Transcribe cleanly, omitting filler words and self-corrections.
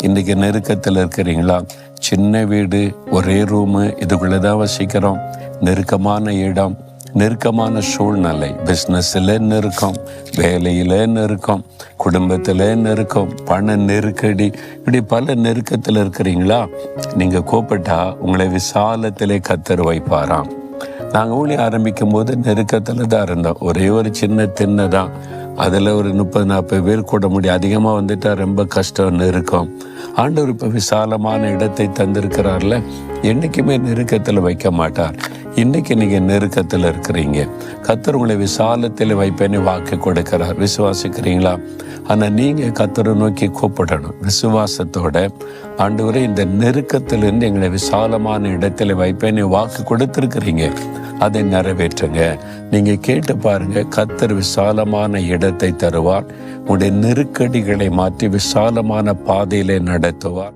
இன்னைக்கு நெருக்கத்தில் இருக்கிறீங்களா? சின்ன வீடு, ஒரே ரூமு, இதுக்குள்ளதான் வசிக்கிறோம். நெருக்கமான இடம், நெருக்கமான சூழ்நிலை, பிஸ்னஸில் நெருக்கம், வேலையில் நெருக்கம், குடும்பத்தில் நெருக்கம், பண நெருக்கடி, இப்படி பல நெருக்கத்தில் இருக்கிறீங்களா? நீங்கள் கூப்பிட்டா உங்களை விசாலத்திலே கர்த்தர் வைப்பாராம். நாங்கள் ஊழியம் ஆரம்பிக்கும் போது நெருக்கத்தில் தான் இருந்தோம். ஒரே ஒரு சின்ன திண்ணை தான். அதில் ஒரு 30-40 பேர் கூட முடியும். அதிகமாக வந்துட்டா ரொம்ப கஷ்டம், நெருக்கம். ஆண்டவர் இப்போ விசாலமான இடத்தை தந்திருக்கிறார்ல, என்றைக்குமே நெருக்கத்தில் வைக்க மாட்டார். இன்னைக்கு நீங்கள் நெருக்கத்தில் இருக்கிறீங்க, கர்த்தர் உங்களை விசாலத்தில் வைப்பேன்னு வாக்கு கொடுக்கிறார். விசுவாசிக்கிறீங்களா? ஆனால் நீங்கள் கர்த்தரை நோக்கி கூப்பிடணும் விசுவாசத்தோட. ஆண்டவரே, இந்த நெருக்கத்திலிருந்து எங்களை விசாலமான இடத்துல வைப்பேன்னு வாக்கு கொடுத்துருக்கிறீங்க, அதை நிறைவேற்றுங்க. நீங்கள் கேட்டு பாருங்க, கர்த்தர் விசாலமான இடத்தை தருவார். உங்களுடைய நெருக்கடிகளை மாற்றி விசாலமான பாதையிலே நடத்துவார்.